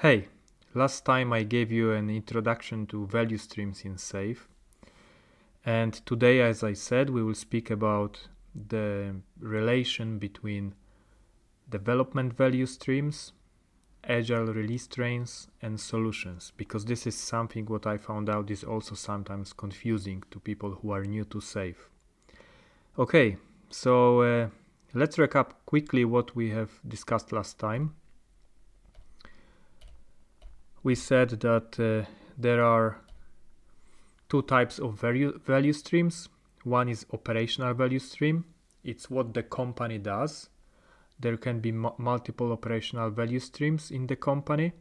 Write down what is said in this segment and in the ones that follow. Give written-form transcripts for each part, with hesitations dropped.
Hey, last time I gave you an introduction to value streams in SAFe, and today, as I said, we will speak about the relation between development value streams, agile release trains, and solutions, because this is something what I found out is also sometimes confusing to people who are new to SAFe. Okay, so let's recap quickly what we have discussed last time. We said that there are two types of value streams. One is operational value stream. It's what the company does. There can be multiple operational value streams in the company.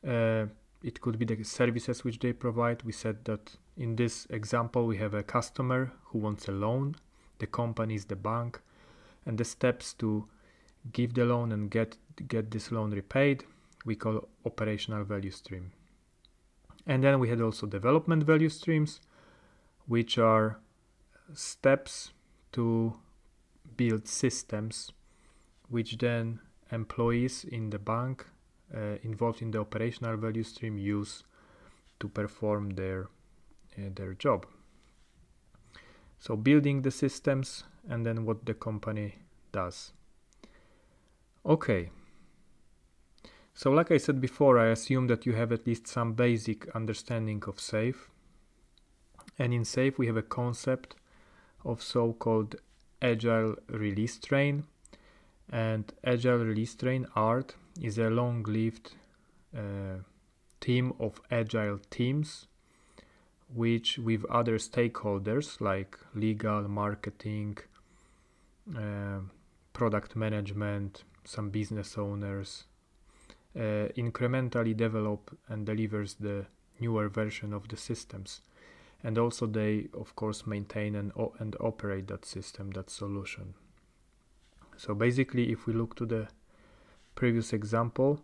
It could be the services which they provide. We said that in this example we have a customer who wants a loan. The company is the bank, and the steps to give the loan and get this loan repaid we call operational value stream. And then we had also development value streams, which are steps to build systems which then employees in the bank involved in the operational value stream use to perform their job. So building the systems and then what the company does. Okay. So like I said before, I assume that you have at least some basic understanding of SAFe. And in SAFe we have a concept of so-called Agile release train. And Agile release train, ART, is a long-lived team of Agile teams which with other stakeholders like legal, marketing, product management, some business owners, incrementally develop and delivers the newer version of the systems, and also they of course maintain and operate that system, that solution. So basically, if we look to the previous example,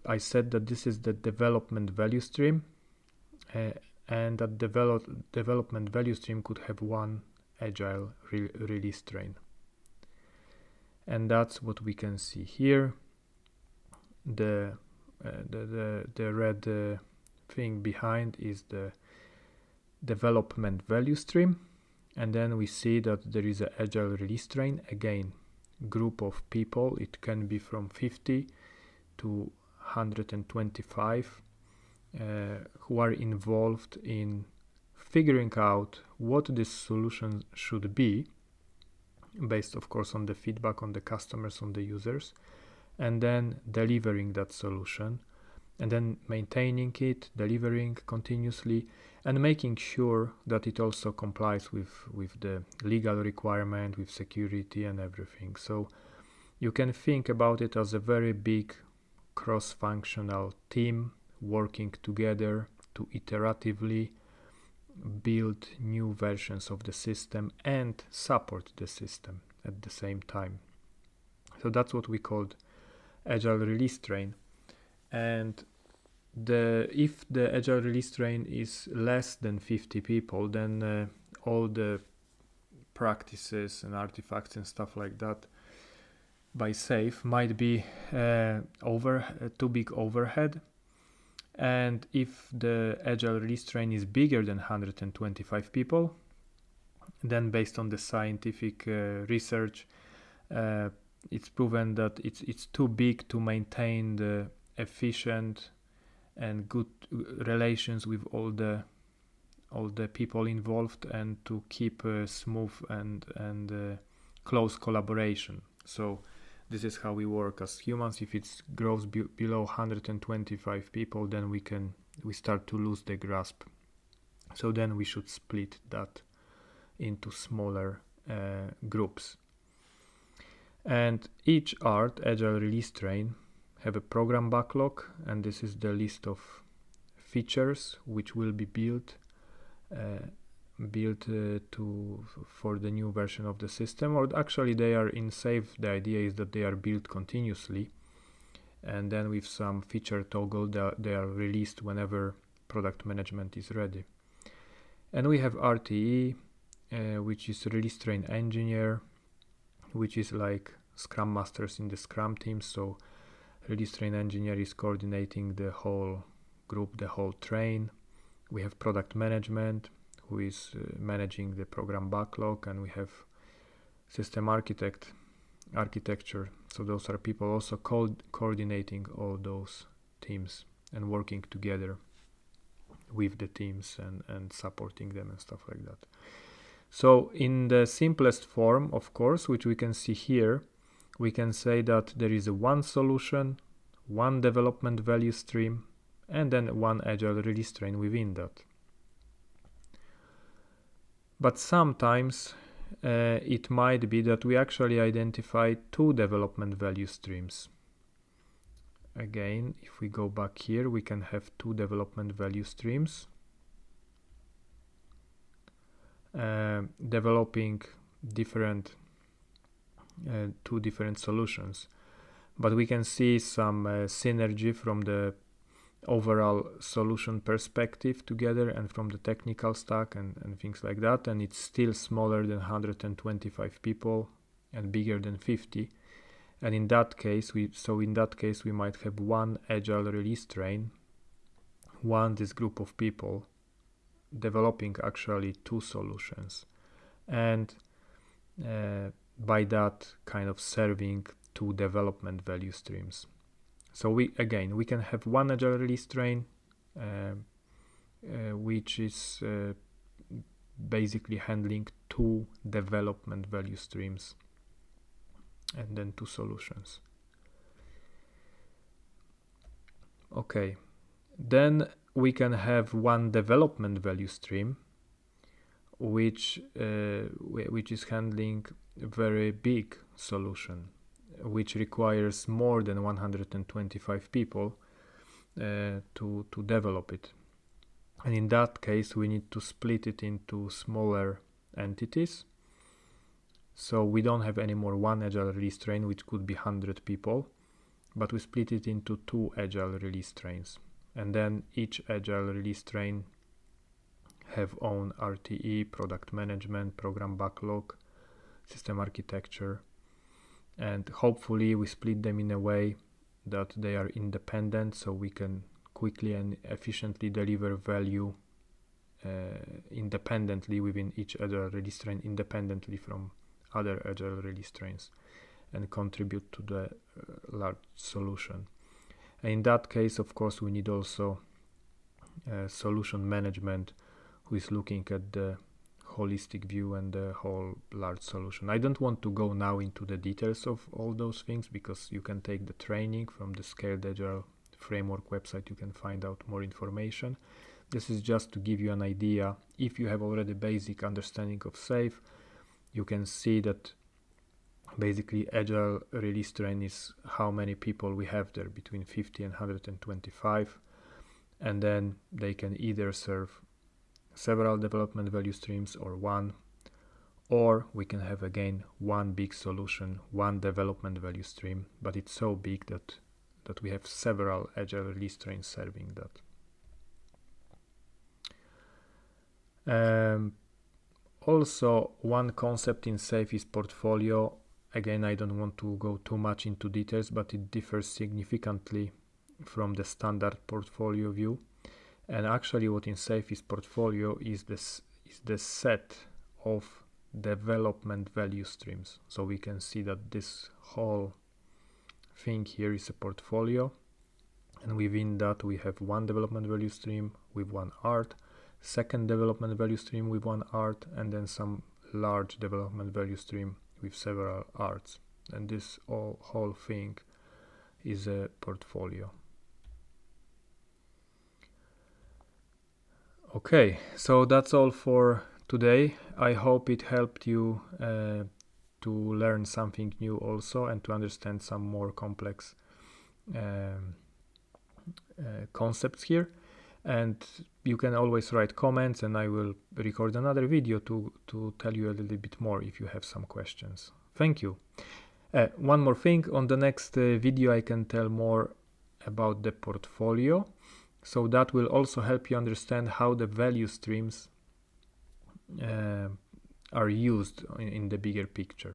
I said that this is the development value stream, and that development value stream could have one agile release train, and that's what we can see here. The red thing behind is the development value stream, and then we see that there is an agile release train, again group of people. It can be from 50 to 125 who are involved in figuring out what this solution should be, based of course on the feedback on the customers, on the users, and then delivering that solution, and then maintaining it, delivering continuously, and making sure that it also complies with the legal requirement, with security and everything. So you can think about it as a very big cross-functional team working together to iteratively build new versions of the system and support the system at the same time. So that's what we called Agile release train. And if the Agile release train is less than 50 people, then all the practices and artifacts and stuff like that by SAFe might be too big overhead. And if the Agile release train is bigger than 125 people, then based on the scientific research, it's proven that it's too big to maintain the efficient and good relations with all the people involved, and to keep smooth and close collaboration. So this is how we work as humans. If it grows below 125 people, then we start to lose the grasp. So then we should split that into smaller groups. And each Agile release train have a program backlog, and this is the list of features which will be built for the new version of the system. Or actually they are in SAFe, the idea is that they are built continuously, and then with some feature toggle they are released whenever product management is ready. And we have RTE, which is release train engineer, which is like Scrum Masters in the Scrum team. So release train engineer is coordinating the whole group, the whole train. We have product management, who is managing the program backlog, and we have system architecture. So those are people also coordinating all those teams and working together with the teams and supporting them and stuff like that. So in the simplest form, of course, which we can see here, we can say that there is a one solution, one development value stream, and then one agile release train within that. But sometimes it might be that we actually identify two development value streams. Again, if we go back here, we can have two development value streams developing two different solutions. But we can see some synergy from the overall solution perspective together and from the technical stack and things like that, and it's still smaller than 125 people and bigger than 50. And in that case we might have one agile release train, this group of people developing actually two solutions, and by that kind of serving two development value streams. So we can have one agile release train which is basically handling two development value streams and then two solutions. Okay, then we can have one development value stream which is handling a very big solution, which requires more than 125 people to develop it. And in that case, we need to split it into smaller entities. So we don't have anymore one agile release train, which could be 100 people, but we split it into two agile release trains. And then each agile release train have own RTE, product management, program backlog, system architecture, and hopefully we split them in a way that they are independent, so we can quickly and efficiently deliver value independently within each agile release train, independently from other agile release trains, and contribute to the large solution. And in that case, of course, we need also solution management who is looking at the holistic view and the whole large solution. I don't want to go now into the details of all those things, because you can take the training from the Scaled Agile framework website. You can find out more information. This is just to give you an idea. If you have already basic understanding of SAFe, you can see that basically agile release train is how many people we have there, between 50 and 125, and then they can either serve several development value streams or one, or we can have again one big solution, one development value stream, but it's so big that we have several agile release trains serving that. Also, one concept in SAFe is portfolio. Again, I don't want to go too much into details, but it differs significantly from the standard portfolio view. And actually what in SAFe is portfolio is the set of development value streams. So we can see that this whole thing here is a portfolio, and within that we have one development value stream with one art, second development value stream with one art, and then some large development value stream with several arts. And this whole thing is a portfolio. Okay, so that's all for today. I hope it helped you to learn something new also, and to understand some more complex concepts here. And you can always write comments, and I will record another video to tell you a little bit more if you have some questions. Thank you. One more thing, on the next video I can tell more about the portfolio. So that will also help you understand how the value streams are used in the bigger picture.